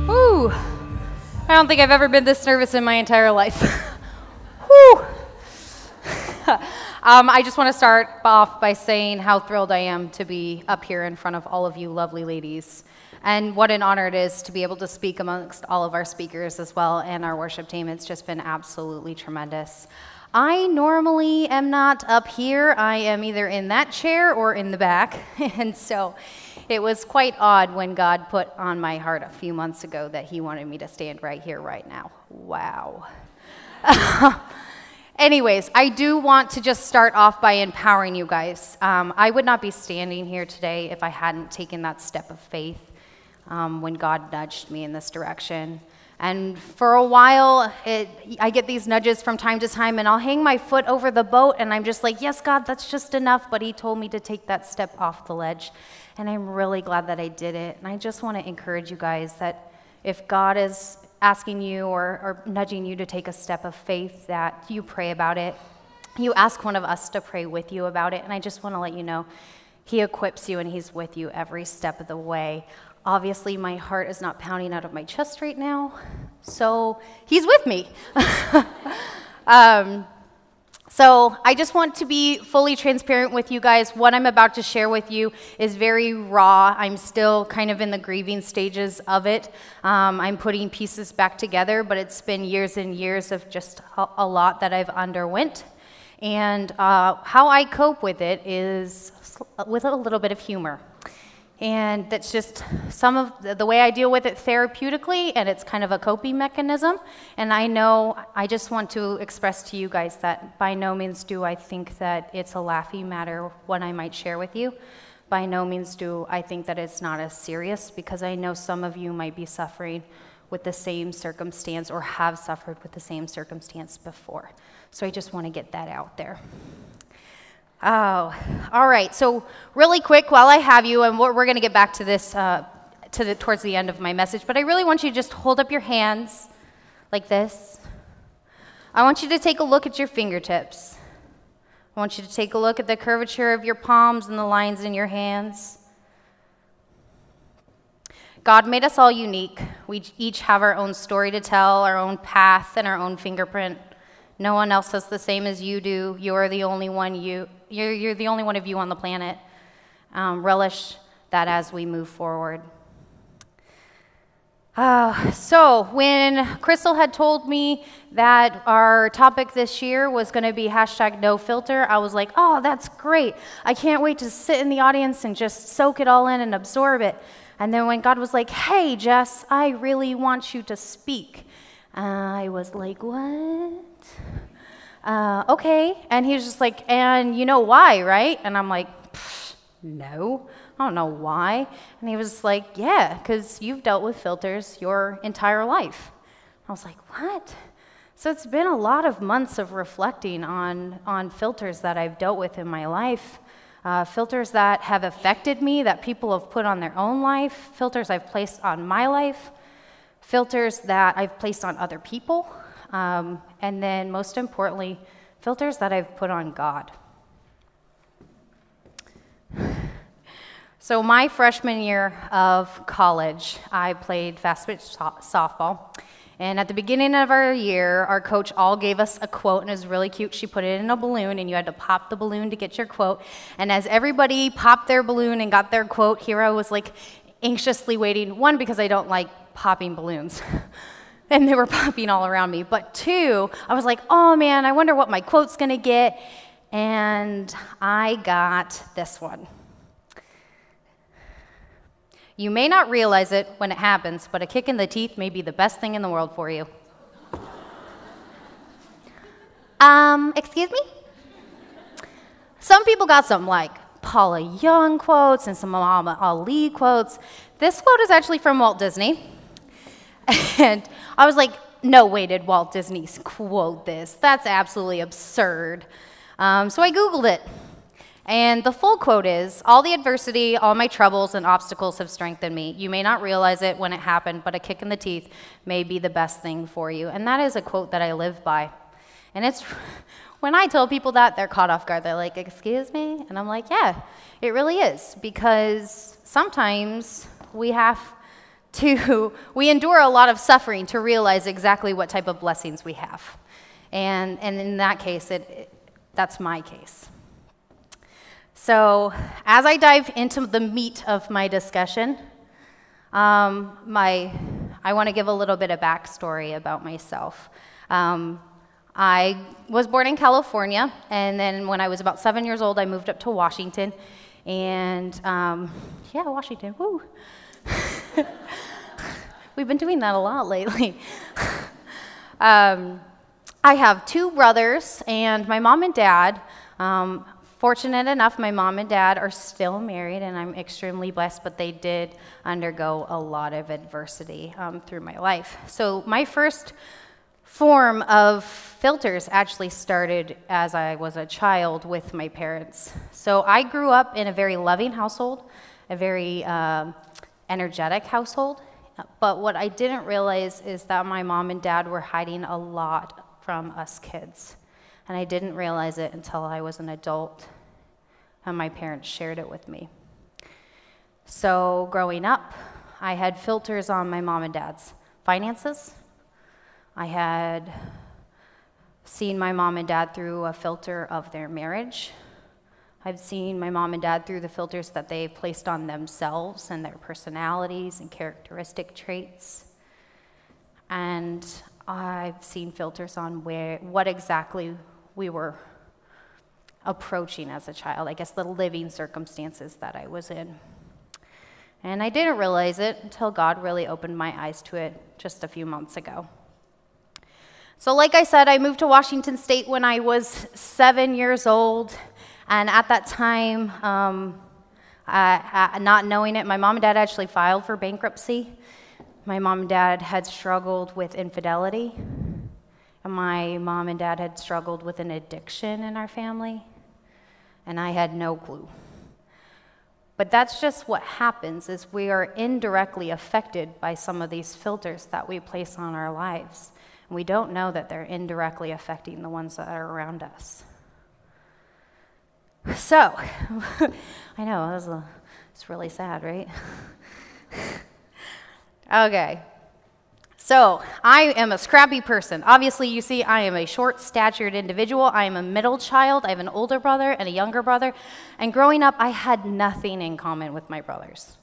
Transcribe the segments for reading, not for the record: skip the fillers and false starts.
Whew. I don't think I've ever been this nervous in my entire life. Whew. I just want to start off by saying how thrilled I am to be up here in front of all of you lovely ladies. And what an honor it is to be able to speak amongst all of our speakers as well and our worship team. It's just been absolutely tremendous. I normally am not up here. I am either in that chair or in the back. And so it was quite odd when God put on my heart a few months ago that he wanted me to stand right here, right now. Wow. Anyways, I do want to just start off by empowering you guys. I would not be standing here today if I hadn't taken that step of faith when God nudged me in this direction. And for a while, I get these nudges from time to time, and I'll hang my foot over the boat, and I'm just like, yes, God, that's just enough. But he told me to take that step off the ledge, and I'm really glad that I did it. And I just want to encourage you guys that if God is asking you or nudging you to take a step of faith, that you pray about it. You ask one of us to pray with you about it, and I just want to let you know he equips you and he's with you every step of the way. Obviously, my heart is not pounding out of my chest right now, so he's with me. So I just want to be fully transparent with you guys. What I'm about to share with you is very raw. I'm still kind of in the grieving stages of it. I'm putting pieces back together, but it's been years and years of just a lot that I've underwent. And how I cope with it is with a little bit of humor. And that's just some of the way I deal with it therapeutically, and it's kind of a coping mechanism. And I know I just want to express to you guys that by no means do I think that it's a laughing matter what I might share with you. By no means do I think that it's not as serious, because I know some of you might be suffering with the same circumstance or have suffered with the same circumstance before. So I just want to get that out there. Oh, all right. So really quick, while I have you, and we're going to get back to this towards the end of my message, but I really want you to just hold up your hands like this. I want you to take a look at your fingertips. I want you to take a look at the curvature of your palms and the lines in your hands. God made us all unique. We each have our own story to tell, our own path, and our own fingerprint. No one else does the same as you do. You're the only one you're the only one of you on the planet. Relish that as we move forward. So when Crystal had told me that our topic this year was going to be #NoFilter, I was like, oh, that's great. I can't wait to sit in the audience and just soak it all in and absorb it. And then when God was like, hey, Jess, I really want you to speak, I was like, what? Okay. And he was just like, and you know why, right? And I'm like, no, I don't know why. And he was like, yeah, because you've dealt with filters your entire life. I was like, what? So it's been a lot of months of reflecting on filters that I've dealt with in my life, filters that have affected me, that people have put on their own life, filters I've placed on my life, filters that I've placed on other people, and then most importantly, filters that I've put on God. So my freshman year of college, I played fast pitch softball. And at the beginning of our year, our coach all gave us a quote, and it was really cute. She put it in a balloon, and you had to pop the balloon to get your quote. And as everybody popped their balloon and got their quote, here I was like anxiously waiting. One, because I don't like popping balloons. And they were popping all around me. But two, I was like, oh man, I wonder what my quote's gonna get. And I got this one. You may not realize it when it happens, but a kick in the teeth may be the best thing in the world for you. Excuse me? Some people got some like Paula Young quotes and some Muhammad Ali quotes. This quote is actually from Walt Disney. And I was like, no way did Walt Disney quote this. That's absolutely absurd. So I Googled it. And the full quote is, all the adversity, all my troubles and obstacles have strengthened me. You may not realize it when it happened, but a kick in the teeth may be the best thing for you. And that is a quote that I live by. And it's When I tell people that, they're caught off guard. They're like, excuse me? And I'm like, yeah, it really is. Because sometimes we endure a lot of suffering to realize exactly what type of blessings we have. And in that case, that's my case. So as I dive into the meat of my discussion, I want to give a little bit of backstory about myself. I was born in California, and then when I was about 7 years old, I moved up to Washington. And yeah, Washington, woo. We've been doing that a lot lately. I have 2 brothers, and my mom and dad, fortunate enough, my mom and dad are still married, and I'm extremely blessed, but they did undergo a lot of adversity through my life. So my first form of filters actually started as I was a child with my parents. So I grew up in a very loving household, a very energetic household, but what I didn't realize is that my mom and dad were hiding a lot from us kids. And I didn't realize it until I was an adult and my parents shared it with me. So growing up, I had filters on my mom and dad's finances. I had seen my mom and dad through a filter of their marriage. I've seen my mom and dad through the filters that they've placed on themselves and their personalities and characteristic traits. And I've seen filters on what exactly we were approaching as a child, I guess the living circumstances that I was in. And I didn't realize it until God really opened my eyes to it just a few months ago. So like I said, I moved to Washington State when I was 7 years old. And at that time, not knowing it, my mom and dad actually filed for bankruptcy. My mom and dad had struggled with infidelity. And my mom and dad had struggled with an addiction in our family. And I had no clue. But that's just what happens, is we are indirectly affected by some of these filters that we place on our lives. And we don't know that they're indirectly affecting the ones that are around us. So, I know, it's really sad, right? Okay. So, I am a scrappy person. Obviously, you see, I am a short-statured individual. I am a middle child. I have an older brother and a younger brother. And growing up, I had nothing in common with my brothers.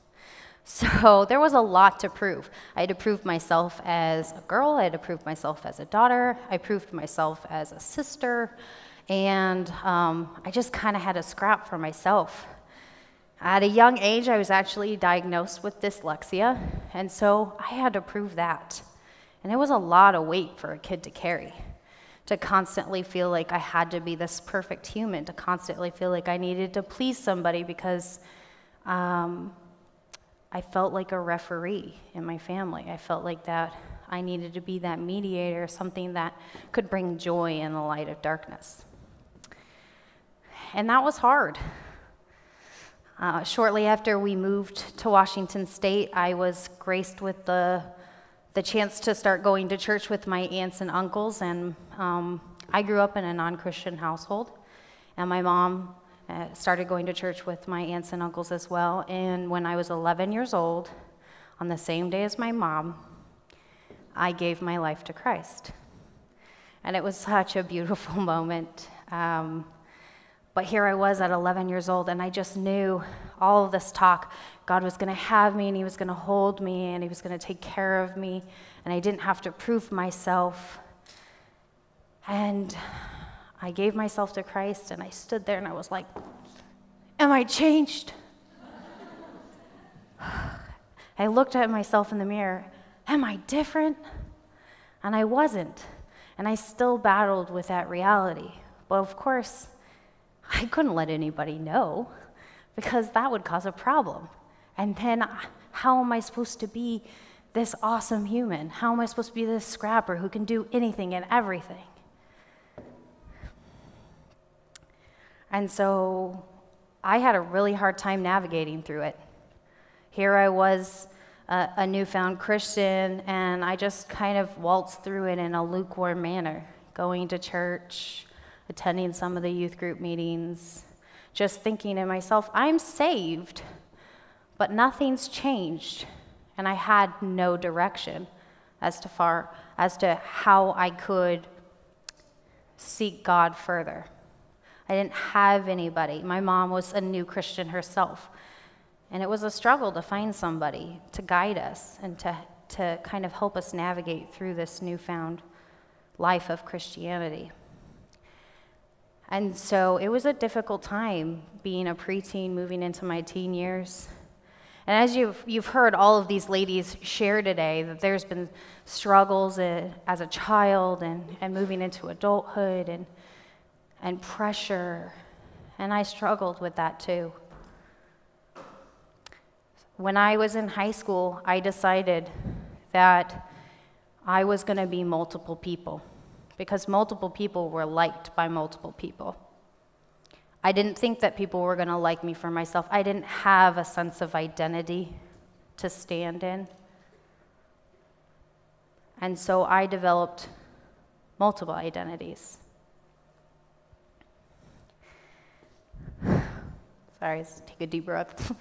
So there was a lot to prove. I had to prove myself as a girl. I had to prove myself as a daughter. I proved myself as a sister. And I just kind of had to scrap for myself. At a young age, I was actually diagnosed with dyslexia. And so I had to prove that. And it was a lot of weight for a kid to carry, to constantly feel like I had to be this perfect human, to constantly feel like I needed to please somebody because I felt like a referee in my family. I felt like that I needed to be that mediator, something that could bring joy in the light of darkness. And that was hard. Shortly after we moved to Washington State, I was graced with the chance to start going to church with my aunts and uncles, and I grew up in a non-Christian household, and my mom started going to church with my aunts and uncles as well. And when I was 11 years old, on the same day as my mom, I gave my life to Christ. And it was such a beautiful moment. But here I was at 11 years old, and I just knew all of this talk. God was going to have me, and he was going to hold me, and he was going to take care of me, and I didn't have to prove myself. And I gave myself to Christ, and I stood there, and I was like, am I changed? I looked at myself in the mirror. Am I different? And I wasn't. And I still battled with that reality. But of course, I couldn't let anybody know, because that would cause a problem. And then how am I supposed to be this awesome human? How am I supposed to be this scrapper who can do anything and everything? And so I had a really hard time navigating through it. Here I was, a newfound Christian, and I just kind of waltzed through it in a lukewarm manner, going to church, attending some of the youth group meetings, just thinking to myself, I'm saved, but nothing's changed. And I had no direction as to how I could seek God further. I didn't have anybody. My mom was a new Christian herself. And it was a struggle to find somebody to guide us and to kind of help us navigate through this newfound life of Christianity. And so it was a difficult time being a preteen, moving into my teen years. And as you've heard all of these ladies share today, that there's been struggles as a child and moving into adulthood and pressure. And I struggled with that too. When I was in high school, I decided that I was going to be multiple people because multiple people were liked by multiple people. I didn't think that people were going to like me for myself. I didn't have a sense of identity to stand in. And so I developed multiple identities. Sorry, let's take a deep breath.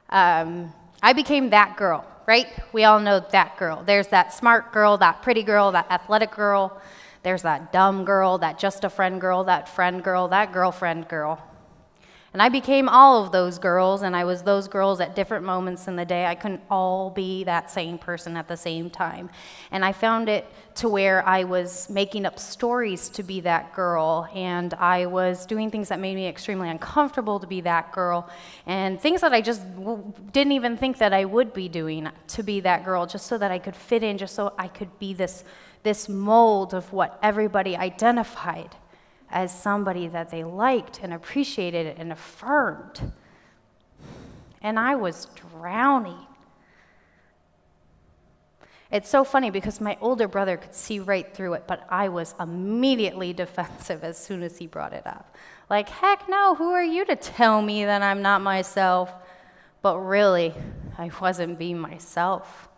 I became that girl, right? We all know that girl. There's that smart girl, that pretty girl, that athletic girl. There's that dumb girl, that just a friend girl, that friend girl, that girlfriend girl. And I became all of those girls, and I was those girls at different moments in the day. I couldn't all be that same person at the same time. And I found it to where I was making up stories to be that girl, and I was doing things that made me extremely uncomfortable to be that girl, and things that I just didn't even think that I would be doing to be that girl, just so that I could fit in, just so I could be this mold of what everybody identified as somebody that they liked and appreciated and affirmed. And I was drowning. It's so funny because my older brother could see right through it, but I was immediately defensive as soon as he brought it up. Like, heck no, who are you to tell me that I'm not myself? But really, I wasn't being myself.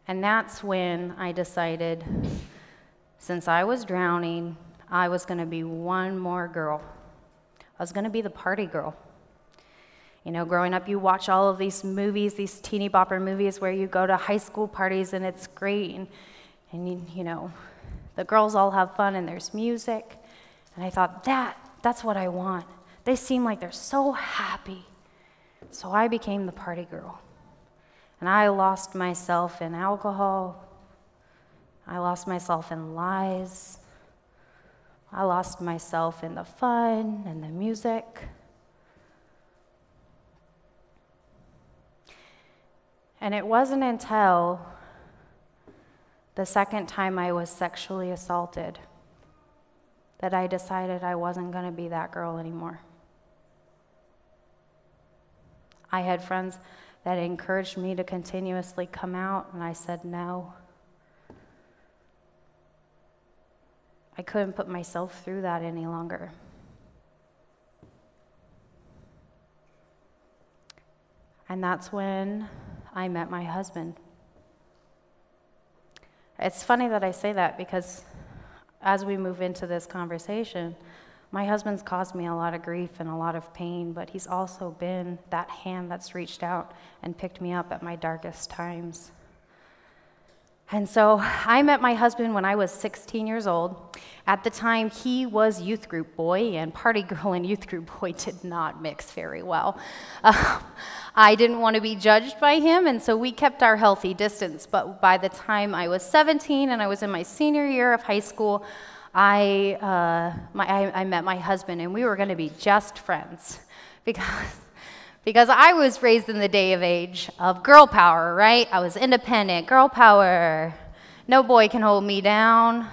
And that's when I decided, since I was drowning, I was going to be one more girl. I was going to be the party girl. You know, growing up, you watch all of these movies, these teeny bopper movies where you go to high school parties and it's great. And you know, the girls all have fun and there's music. And I thought, that's what I want. They seem like they're so happy. So I became the party girl. And I lost myself in alcohol. I lost myself in lies. I lost myself in the fun and the music. And it wasn't until the second time I was sexually assaulted that I decided I wasn't going to be that girl anymore. I had friends that encouraged me to continuously come out, and I said no. I couldn't put myself through that any longer. And that's when I met my husband. It's funny that I say that because as we move into this conversation, my husband's caused me a lot of grief and a lot of pain, but he's also been that hand that's reached out and picked me up at my darkest times. And so I met my husband when I was 16 years old. At the time, he was youth group boy, and party girl and youth group boy did not mix very well. I didn't want to be judged by him, and so we kept our healthy distance. But by the time I was 17 and I was in my senior year of high school, I met my husband, and we were going to be just friends because I was raised in the day of age of girl power, right? I was independent, girl power. No boy can hold me down.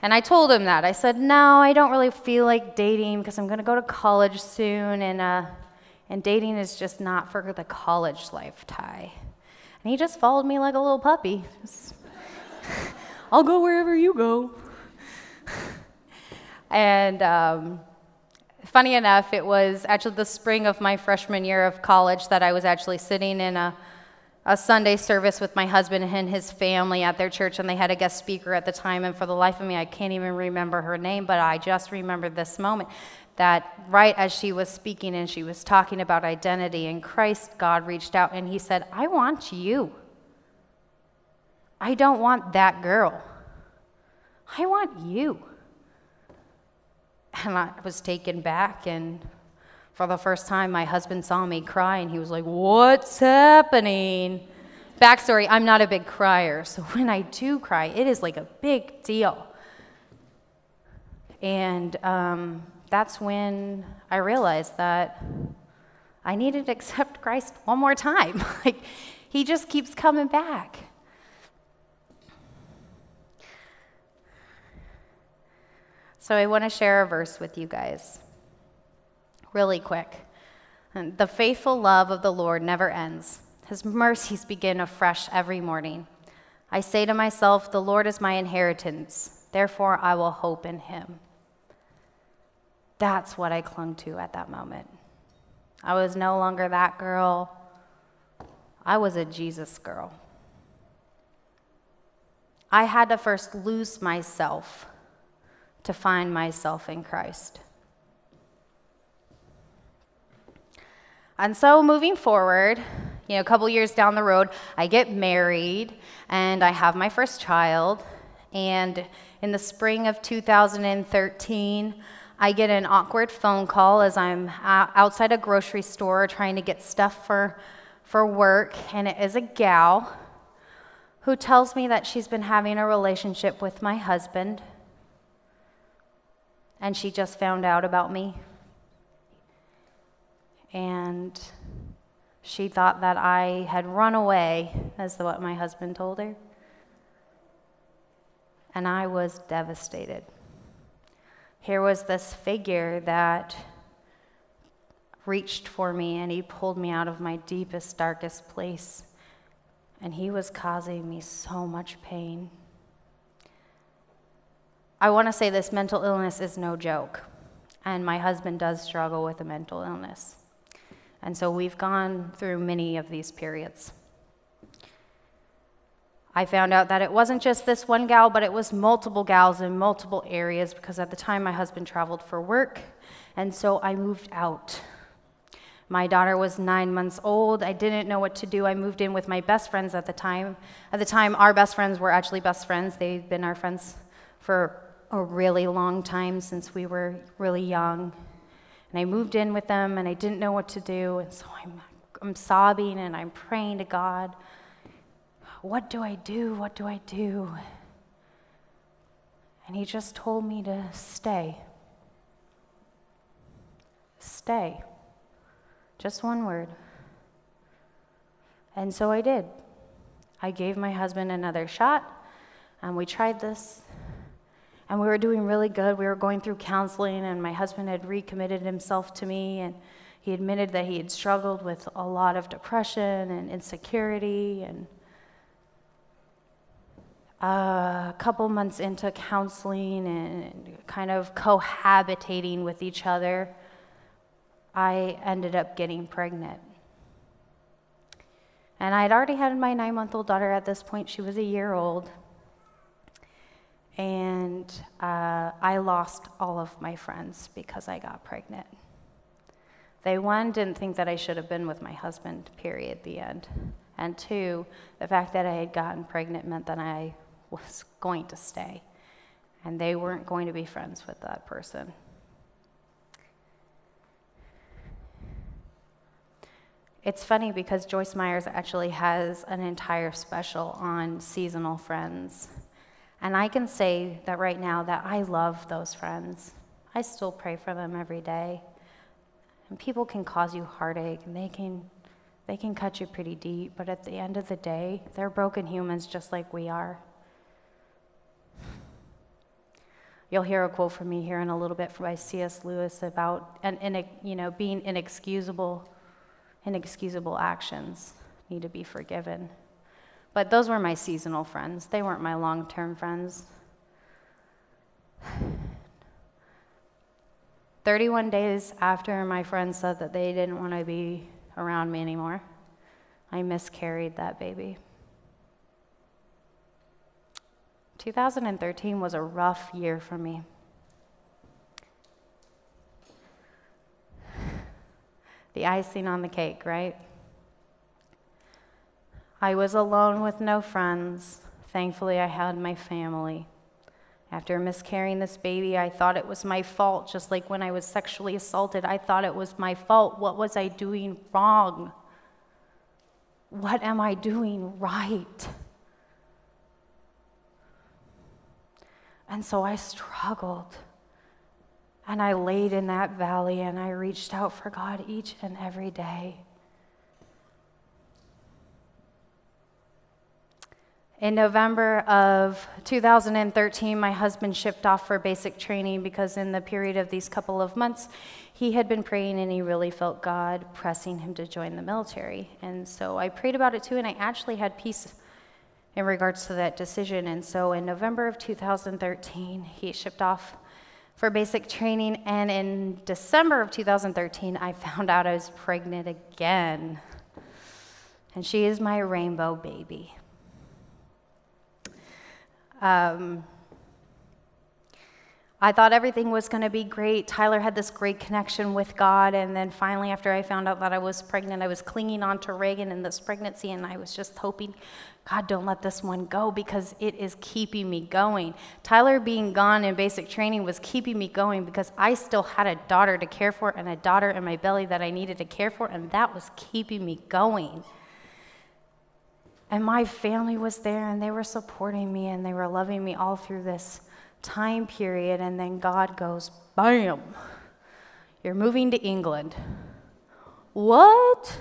And I told him that. I said, no, I don't really feel like dating because I'm going to go to college soon, and dating is just not for the college life, Ty. And he just followed me like a little puppy. I'll go wherever you go. And funny enough, it was actually the spring of my freshman year of college that I was actually sitting in a Sunday service with my husband and his family at their church, and they had a guest speaker at the time, and for the life of me, I can't even remember her name, but I just remembered this moment, that right as she was speaking and she was talking about identity in Christ, God reached out and he said, I want you. I don't want that girl. I want you. And I was taken back, and for the first time, my husband saw me cry, and he was like, what's happening? Backstory, I'm not a big crier, so when I do cry, it is like a big deal. And that's when I realized that I needed to accept Christ one more time. Like, he just keeps coming back. So I want to share a verse with you guys really quick. And the faithful love of the Lord never ends. His mercies begin afresh every morning. I say to myself, the Lord is my inheritance. Therefore, I will hope in him. That's what I clung to at that moment. I was no longer that girl. I was a Jesus girl. I had to first lose myself to find myself in Christ. And so moving forward, a couple years down the road, I get married and I have my first child. And in the spring of 2013, I get an awkward phone call as I'm outside a grocery store trying to get stuff for work. And it is a gal who tells me that she's been having a relationship with my husband. And she just found out about me. And she thought that I had run away, as what my husband told her. And I was devastated. Here was this figure that reached for me, and he pulled me out of my deepest, darkest place. And he was causing me so much pain. I want to say this mental illness is no joke. And my husband does struggle with a mental illness. And so we've gone through many of these periods. I found out that it wasn't just this one gal, but it was multiple gals in multiple areas, because at the time my husband traveled for work, and so I moved out. My daughter was 9 months old. I didn't know what to do. I moved in with my best friends at the time. At the time, our best friends were actually best friends. They'd been our friends for a really long time, since we were really young. And I moved in with them, and I didn't know what to do, and so I'm sobbing, and I'm praying to God, what do I do? What do I do? And he just told me to stay. Stay. Just one word. And so I did. I gave my husband another shot, and we tried this. And we were doing really good. We were going through counseling, and my husband had recommitted himself to me, and he admitted that he had struggled with a lot of depression and insecurity. And a couple months into counseling and kind of cohabitating with each other, I ended up getting pregnant. And I had already had my 9-month-old daughter at this point. She was a year old. And I lost all of my friends because I got pregnant. They, one, didn't think that I should have been with my husband, period, the end. And two, the fact that I had gotten pregnant meant that I was going to stay. And they weren't going to be friends with that person. It's funny because Joyce Myers actually has an entire special on seasonal friends. And I can say that right now that I love those friends. I still pray for them every day. And people can cause you heartache, and they can cut you pretty deep, but at the end of the day, they're broken humans just like we are. You'll hear a quote from me here in a little bit by C.S. Lewis about being inexcusable actions need to be forgiven. But those were my seasonal friends. They weren't my long-term friends. 31 days after my friends said that they didn't want to be around me anymore, I miscarried that baby. 2013 was a rough year for me. The icing on the cake, right? I was alone with no friends. Thankfully, I had my family. After miscarrying this baby, I thought it was my fault, just like when I was sexually assaulted. I thought it was my fault. What was I doing wrong? What am I doing right? And so I struggled. And I laid in that valley and I reached out for God each and every day. In November of 2013, my husband shipped off for basic training because in the period of these couple of months, he had been praying and he really felt God pressing him to join the military. And so I prayed about it too, and I actually had peace in regards to that decision. And so in November of 2013, he shipped off for basic training, and in December of 2013, I found out I was pregnant again. And she is my rainbow baby. I thought everything was going to be great. Tyler had this great connection with God, and then finally, after I found out that I was pregnant, I was clinging on to Reagan in this pregnancy, and I was just hoping, God, don't let this one go because it is keeping me going. Tyler being gone in basic training was keeping me going because I still had a daughter to care for and a daughter in my belly that I needed to care for, and that was keeping me going. And my family was there, and they were supporting me, and they were loving me all through this time period. And then God goes, bam, you're moving to England. What?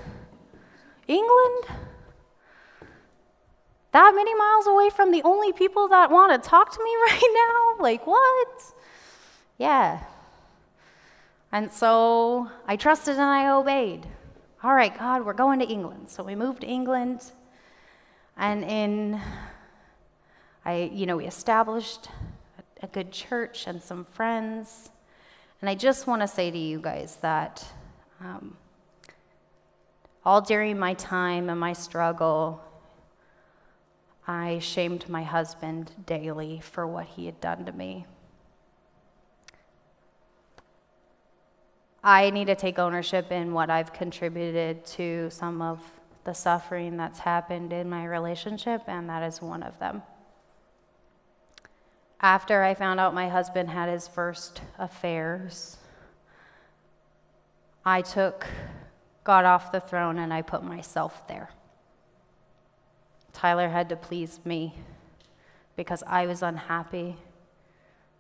England? That many miles away from the only people that want to talk to me right now? Like, what? Yeah. And so I trusted and I obeyed. All right, God, we're going to England. So we moved to England. And we established a good church and some friends. And I just want to say to you guys that all during my time and my struggle, I shamed my husband daily for what he had done to me. I need to take ownership in what I've contributed to some of the suffering that's happened in my relationship, and that is one of them. After I found out my husband had his first affairs, I took God off the throne and I put myself there. Tyler had to please me because I was unhappy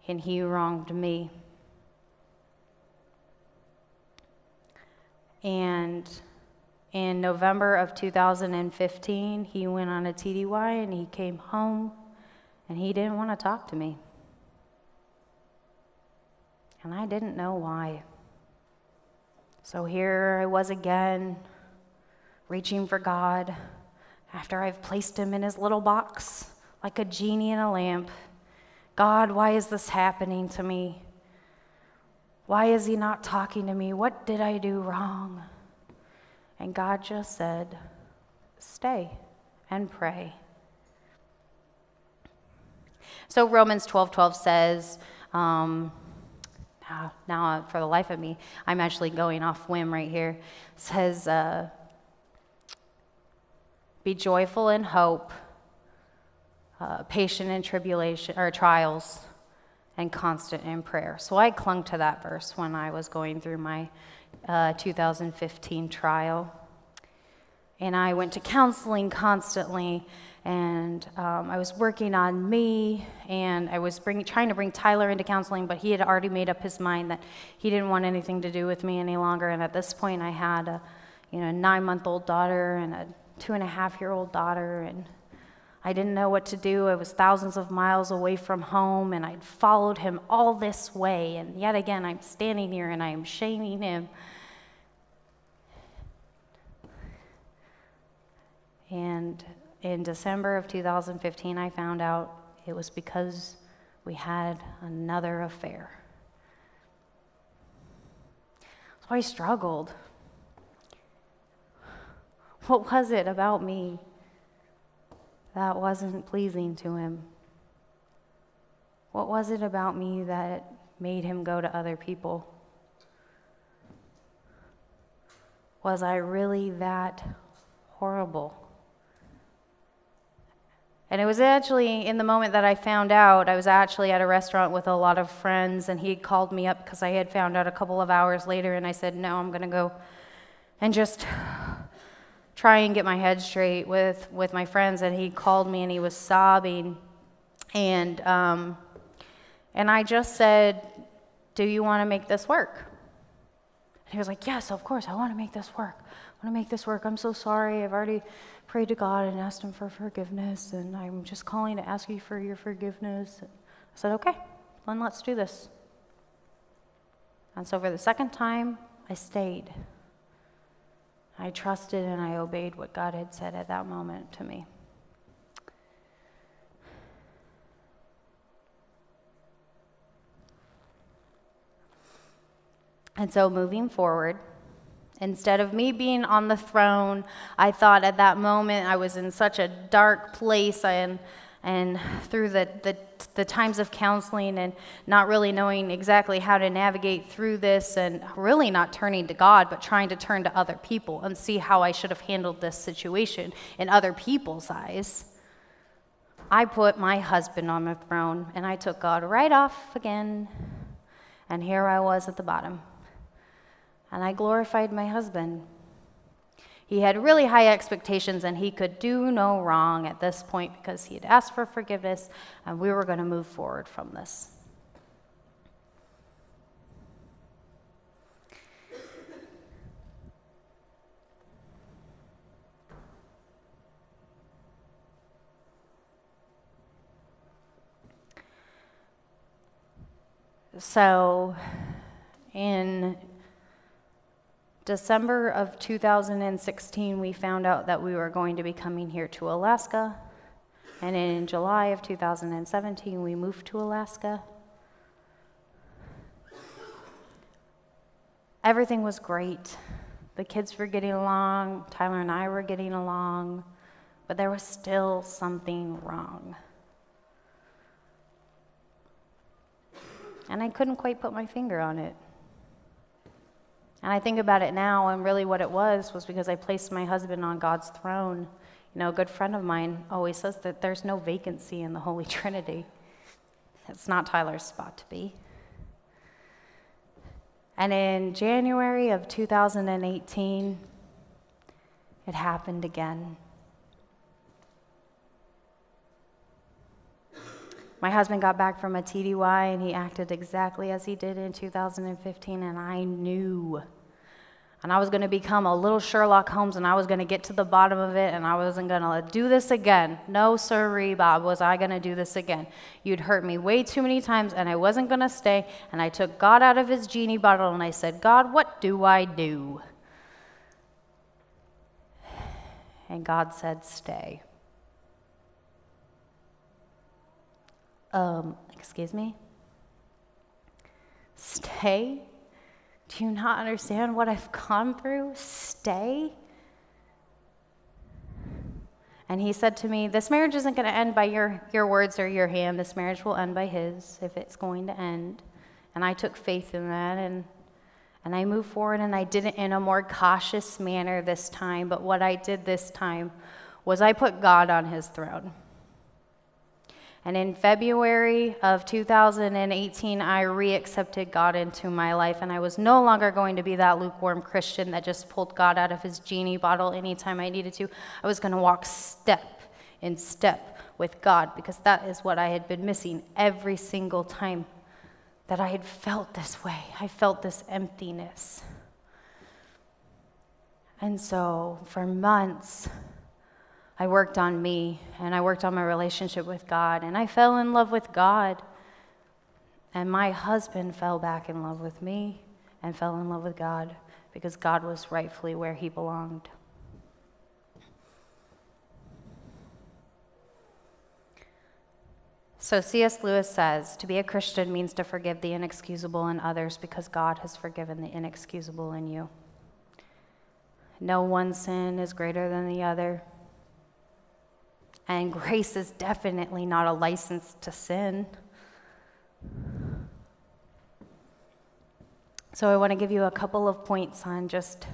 and he wronged me. And in November of 2015, he went on a TDY and he came home and he didn't want to talk to me. And I didn't know why. So here I was again, reaching for God after I've placed him in his little box like a genie in a lamp. God, why is this happening to me? Why is he not talking to me? What did I do wrong? And God just said, stay and pray. So Romans 12:12 says, now for the life of me, I'm actually going off whim right here, says, be joyful in hope, patient in tribulation or trials, and constant in prayer. So I clung to that verse when I was going through my 2015 trial. And I went to counseling constantly, and I was working on me, and I was trying to bring Tyler into counseling, but he had already made up his mind that he didn't want anything to do with me any longer. And at this point, I had a 9-month-old daughter and a 2.5-year-old daughter, and I didn't know what to do. I was thousands of miles away from home, and I'd followed him all this way, and yet again, I'm standing here and I'm shaming him. And in December of 2015, I found out it was because we had another affair. So I struggled. What was it about me that wasn't pleasing to him? What was it about me that made him go to other people? Was I really that horrible? And it was actually in the moment that I found out, I was actually at a restaurant with a lot of friends, and he called me up because I had found out a couple of hours later, and I said, no, I'm going to go and just try and get my head straight with my friends. And he called me, and he was sobbing, and I just said, do you want to make this work? And he was like, yes, of course, I want to make this work. I want to make this work. I'm so sorry. I've already prayed to God and asked him for forgiveness, and I'm just calling to ask you for your forgiveness. I said, okay, then let's do this. And so for the second time, I stayed. I trusted and I obeyed what God had said at that moment to me. And so moving forward, instead of me being on the throne, I thought at that moment I was in such a dark place, and through the times of counseling and not really knowing exactly how to navigate through this, and really not turning to God, but trying to turn to other people and see how I should have handled this situation in other people's eyes, I put my husband on the throne, and I took God right off again, and here I was at the bottom. And I glorified my husband. He had really high expectations, and he could do no wrong at this point because he had asked for forgiveness, and we were going to move forward from this. So, in December of 2016, we found out that we were going to be coming here to Alaska, and in July of 2017, we moved to Alaska. Everything was great. The kids were getting along, Tyler and I were getting along, but there was still something wrong. And I couldn't quite put my finger on it. And I think about it now, and really what it was because I placed my husband on God's throne. You know, a good friend of mine always says that there's no vacancy in the Holy Trinity. It's not Tyler's spot to be. And in January of 2018, it happened again. My husband got back from a TDY, and he acted exactly as he did in 2015, and I knew. And I was going to become a little Sherlock Holmes, and I was going to get to the bottom of it, and I wasn't going to do this again. No, sirree, Bob, was I going to do this again. You'd hurt me way too many times, and I wasn't going to stay, and I took God out of his genie bottle, and I said, God, what do I do? And God said, stay. Excuse me? Stay? Do you not understand what I've gone through? Stay? And he said to me, this marriage isn't going to end by your words or your hand. This marriage will end by his, if it's going to end. And I took faith in that, and I moved forward, and I did it in a more cautious manner this time. But what I did this time was I put God on his throne. And in February of 2018, I re-accepted God into my life, and I was no longer going to be that lukewarm Christian that just pulled God out of his genie bottle anytime I needed to. I was going to walk step in step with God, because that is what I had been missing every single time that I had felt this way. I felt this emptiness. And so for months, I worked on me, and I worked on my relationship with God, and I fell in love with God. And my husband fell back in love with me and fell in love with God, because God was rightfully where he belonged. So C.S. Lewis says, to be a Christian means to forgive the inexcusable in others because God has forgiven the inexcusable in you. No one sin is greater than the other. And grace is definitely not a license to sin. So I want to give you a couple of points on just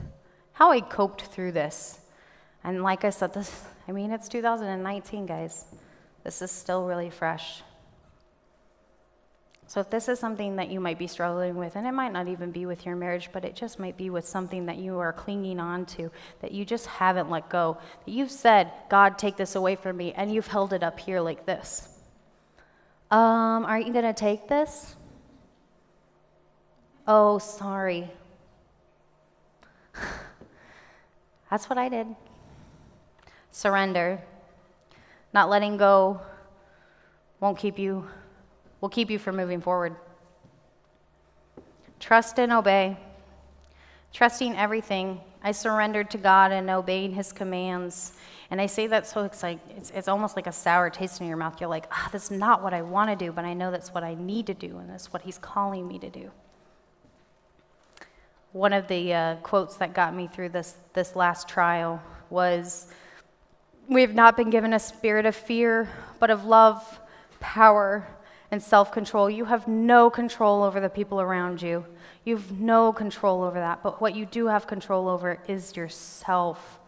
how I coped through this. And like I said, it's 2019, guys. This is still really fresh. So if this is something that you might be struggling with, and it might not even be with your marriage, but it just might be with something that you are clinging on to, that you just haven't let go, that you've said, God, take this away from me, and you've held it up here like this. Aren't you going to take this? Oh, sorry. That's what I did. Surrender. Not letting go will keep you from moving forward. Trust and obey. Trusting everything. I surrendered to God and obeying his commands. And I say that so it's almost like a sour taste in your mouth. You're like, that's not what I want to do, but I know that's what I need to do, and that's what he's calling me to do. One of the quotes that got me through this last trial was, we have not been given a spirit of fear, but of love, power, and self-control. You have no control over the people around you. You have no control over that. But what you do have control over is yourself.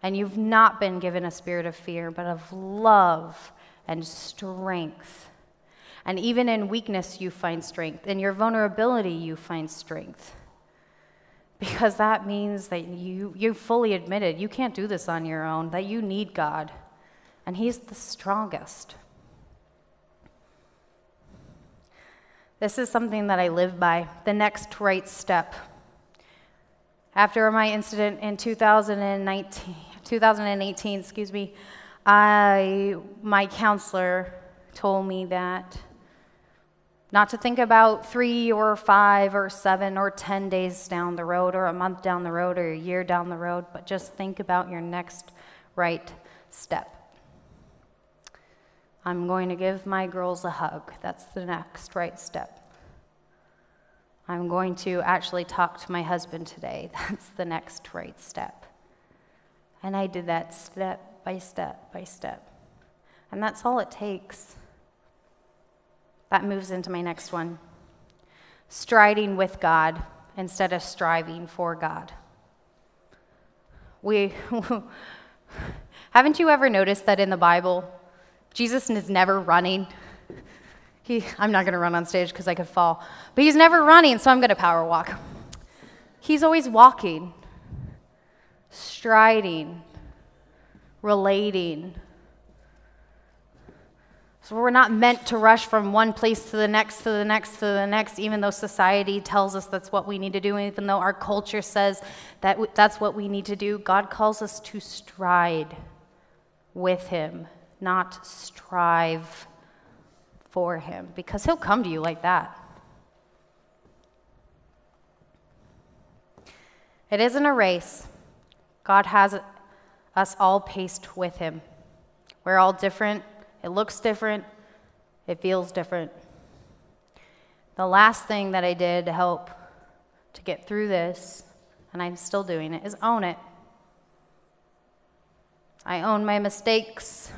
And you've not been given a spirit of fear, but of love and strength. And even in weakness, you find strength. In your vulnerability, you find strength. Because that means that you fully admitted you can't do this on your own, that you need God. And he's the strongest. This is something that I live by, the next right step. After my incident in 2018, my counselor told me that not to think about 3 or 5 or 7 or 10 days down the road or a month down the road or a year down the road, but just think about your next right step. I'm going to give my girls a hug. That's the next right step. I'm going to actually talk to my husband today. That's the next right step. And I did that step by step by step. And that's all it takes. That moves into my next one. Striding with God instead of striving for God. Haven't you ever noticed that in the Bible, Jesus is never running? I'm not going to run on stage because I could fall. But he's never running, so I'm going to power walk. He's always walking, striding, relating. So we're not meant to rush from one place to the next, to the next, to the next, even though society tells us that's what we need to do, even though our culture says that that's what we need to do. God calls us to stride with him, not strive for him, because he'll come to you like that. It isn't a race. God has us all paced with him. We're all different. It looks different. It feels different. The last thing that I did to help to get through this, and I'm still doing it, is own it. I own my mistakes,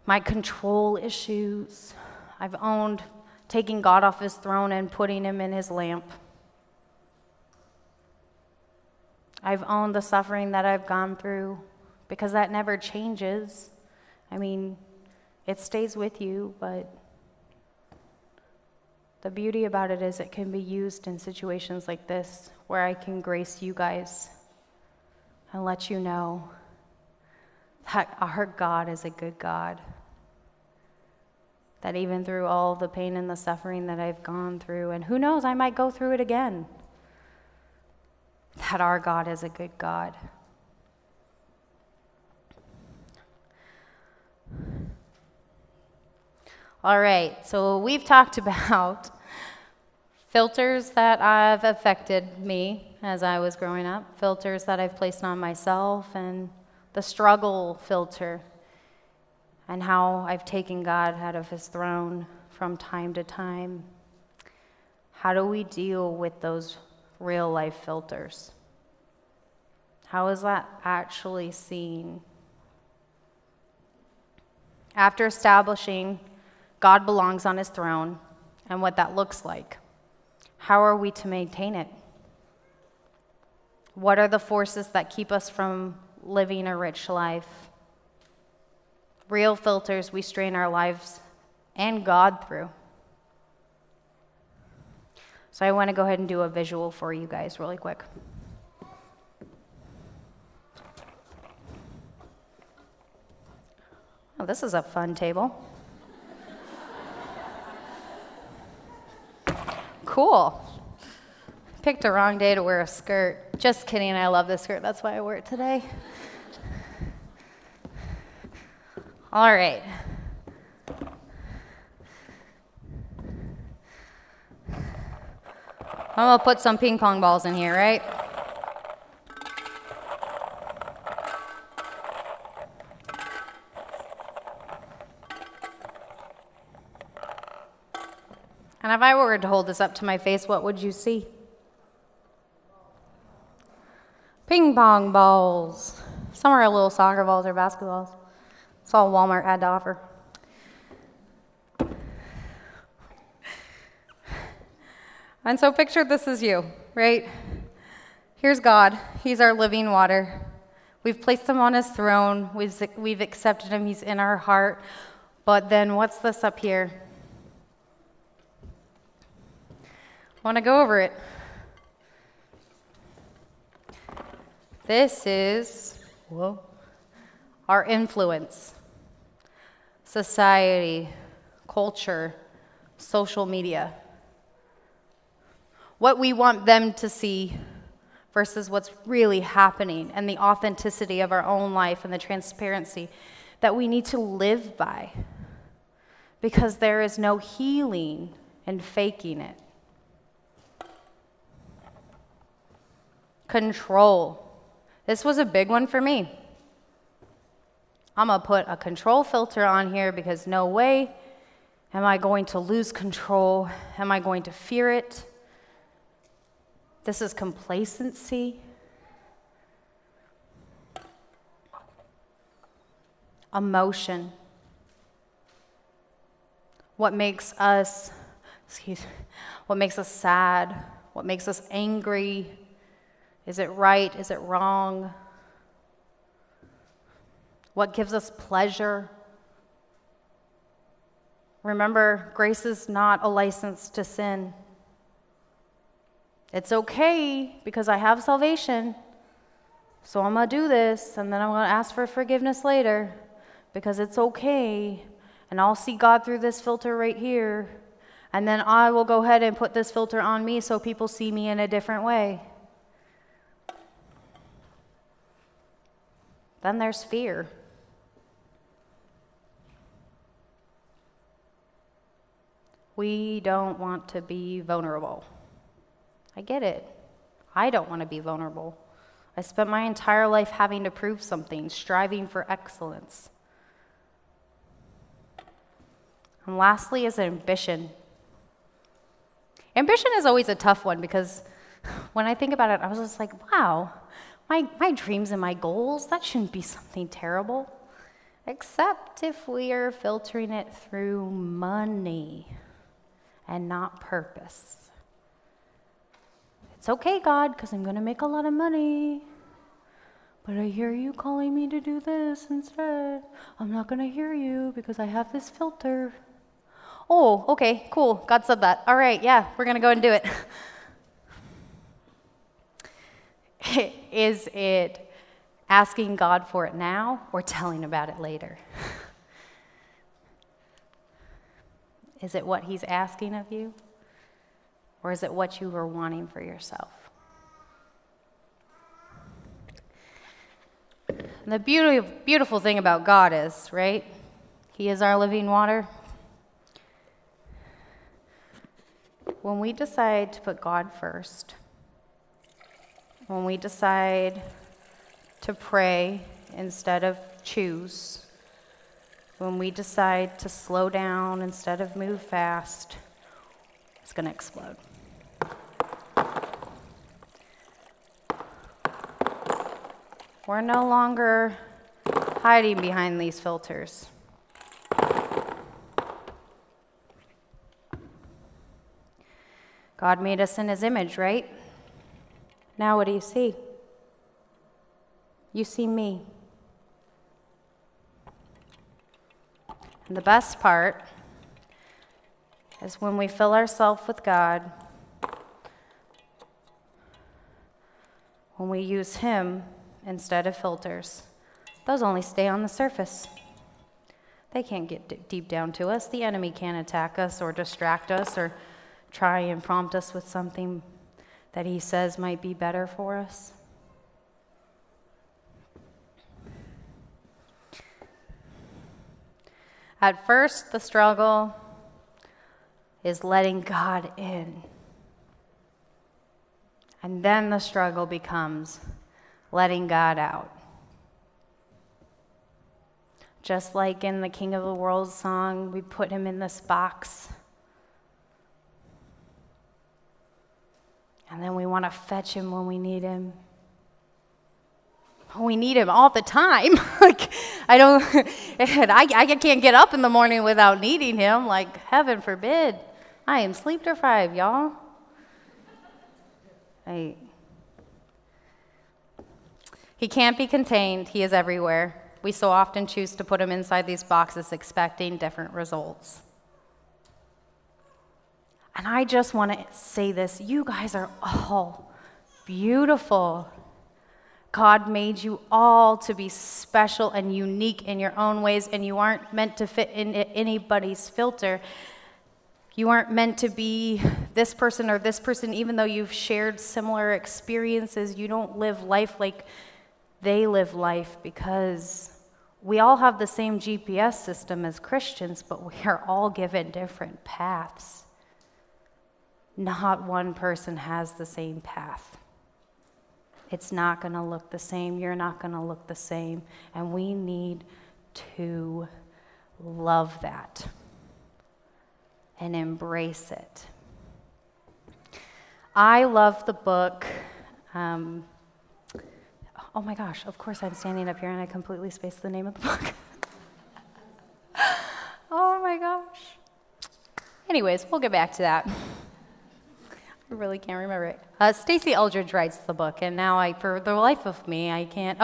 my control issues. I've owned taking God off his throne and putting him in his lamp. I've owned the suffering that I've gone through, because that never changes. I mean, it stays with you, but the beauty about it is it can be used in situations like this, where I can grace you guys and let you know that our God is a good God. That even through all the pain and the suffering that I've gone through, and who knows, I might go through it again, that our God is a good God. All right, so we've talked about filters that have affected me as I was growing up, filters that I've placed on myself, and the struggle filter, and how I've taken God out of his throne from time to time. How do we deal with those real life filters? How is that actually seen? After establishing God belongs on his throne and what that looks like, how are we to maintain it? What are the forces that keep us from living a rich life? Real filters we strain our lives and God through. So I want to go ahead and do a visual for you guys really quick. Oh, this is a fun table. Cool. Picked a wrong day to wear a skirt. Just kidding, I love this skirt. That's why I wear it today. All right. I'm going to put some ping pong balls in here, right? And if I were to hold this up to my face, what would you see? Ping pong balls. Some are little soccer balls or basketballs. That's all Walmart had to offer. And so picture this as you, right? Here's God. He's our living water. We've placed him on his throne. We've accepted him. He's in our heart. But then what's this up here? I want to go over it. This is our influence. Society, culture, social media. What we want them to see versus what's really happening, and the authenticity of our own life and the transparency that we need to live by, because there is no healing in faking it. Control. This was a big one for me. I'm going to put a control filter on here because no way am I going to lose control. Am I going to fear it? This is complacency. Emotion. What makes us sad? What makes us angry? Is it right? Is it wrong? What gives us pleasure? Remember, grace is not a license to sin. It's okay because I have salvation, so I'm going to do this, and then I'm going to ask for forgiveness later because it's okay, and I'll see God through this filter right here, and then I will go ahead and put this filter on me so people see me in a different way. Then there's fear. We don't want to be vulnerable. I get it. I don't want to be vulnerable. I spent my entire life having to prove something, striving for excellence. And lastly is ambition. Ambition is always a tough one because when I think about it, I was just like, wow, my dreams and my goals, that shouldn't be something terrible. Except if we are filtering it through money and not purpose. It's okay, God, because I'm going to make a lot of money. But I hear you calling me to do this instead. I'm not going to hear you because I have this filter. Oh, okay, cool. God said that. All right, yeah, we're going to go and do it. Is it asking God for it now or telling about it later? Is it what he's asking of you? Or is it what you were wanting for yourself? And the beautiful thing about God is, right? He is our living water. When we decide to put God first, when we decide to pray instead of choose, when we decide to slow down instead of move fast, it's going to explode. We're no longer hiding behind these filters. God made us in his image, right? Now what do you see? You see me. And the best part is when we fill ourselves with God, when we use him instead of filters, those only stay on the surface. They can't get deep down to us. The enemy can't attack us or distract us or try and prompt us with something that he says might be better for us. At first, the struggle is letting God in. And then the struggle becomes letting God out. Just like in the King of the World song, we put him in this box. And then we want to fetch him when we need him. We need him all the time. I can't get up in the morning without needing him. Like, heaven forbid. I am sleep deprived, y'all. He can't be contained. He is everywhere. We so often choose to put him inside these boxes expecting different results. And I just want to say this. You guys are all beautiful. God made you all to be special and unique in your own ways, and you aren't meant to fit in anybody's filter. You aren't meant to be this person or this person, even though you've shared similar experiences. You don't live life like they live life, because we all have the same GPS system as Christians, but we are all given different paths. Not one person has the same path. It's not going to look the same. You're not going to look the same. And we need to love that and embrace it. I love the book. Oh my gosh, of course I'm standing up here and I completely spaced the name of the book. Oh my gosh. Anyways, we'll get back to that. I really can't remember it. Stacey Eldridge writes the book, and now for the life of me, I can't.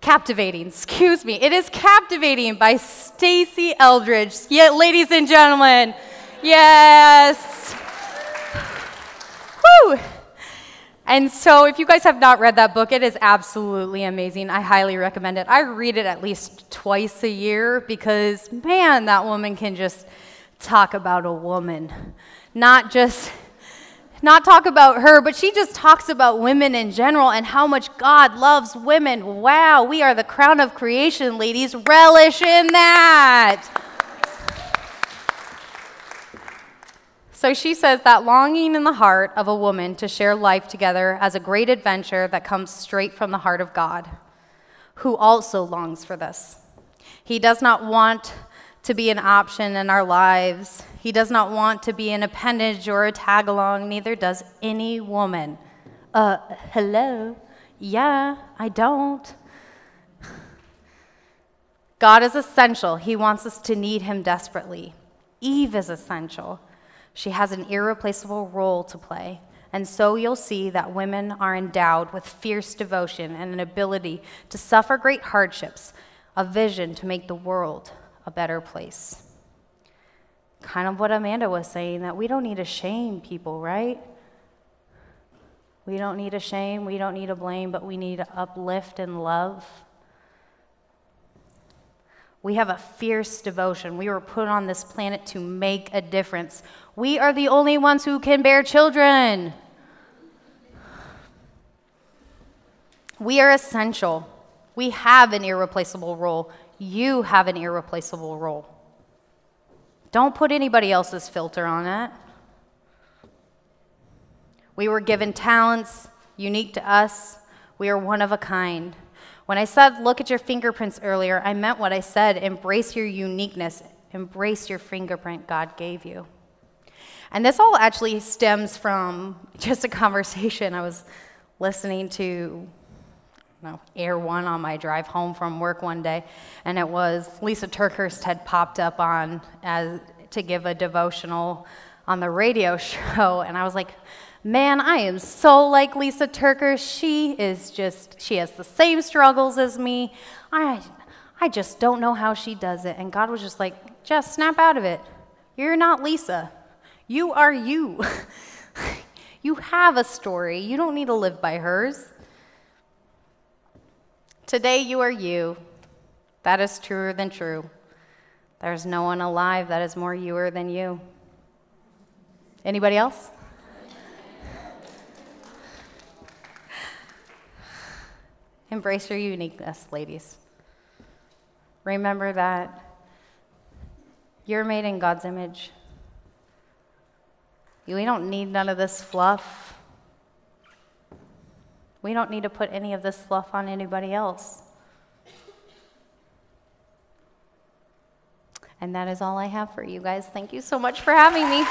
Captivating, excuse me. It is Captivating by Stacey Eldridge. Yeah, ladies and gentlemen. Yes. Whew. And so if you guys have not read that book, it is absolutely amazing. I highly recommend it. I read it at least twice a year because, man, that woman can just talk about a woman. Not talk about her, but she just talks about women in general and how much God loves women. Wow, we are the crown of creation, ladies. Relish in that. So she says that longing in the heart of a woman to share life together as a great adventure that comes straight from the heart of God, who also longs for this. He does not want to be an option in our lives. He does not want to be an appendage or a tag-along, neither does any woman. Hello? Yeah, I don't. God is essential. He wants us to need him desperately. Eve is essential. She has an irreplaceable role to play. And so you'll see that women are endowed with fierce devotion and an ability to suffer great hardships, a vision to make the world a better place. Kind of what Amanda was saying, that we don't need to shame people, right? We don't need to shame, we don't need to blame, but we need to uplift and love. We have a fierce devotion. We were put on this planet to make a difference. We are the only ones who can bear children. We are essential. We have an irreplaceable role. You have an irreplaceable role. Don't put anybody else's filter on it. We were given talents unique to us. We are one of a kind. When I said, look at your fingerprints earlier, I meant what I said. Embrace your uniqueness. Embrace your fingerprint God gave you. And this all actually stems from just a conversation I was listening to Air One on my drive home from work one day, and it was Lisa Turkhurst had popped up on to give a devotional on the radio show, and I was like, man, I am so like Lisa Turkhurst. She has the same struggles as me. I just don't know how she does it. And God was just like, just snap out of it. You're not Lisa. You are you. You have a story. You don't need to live by hers. Today you are you. That is truer than true. There's no one alive that is more youer than you. Anybody else? Embrace your uniqueness, ladies. Remember that you're made in God's image. We don't need none of this fluff. We don't need to put any of this fluff on anybody else. And that is all I have for you guys. Thank you so much for having me.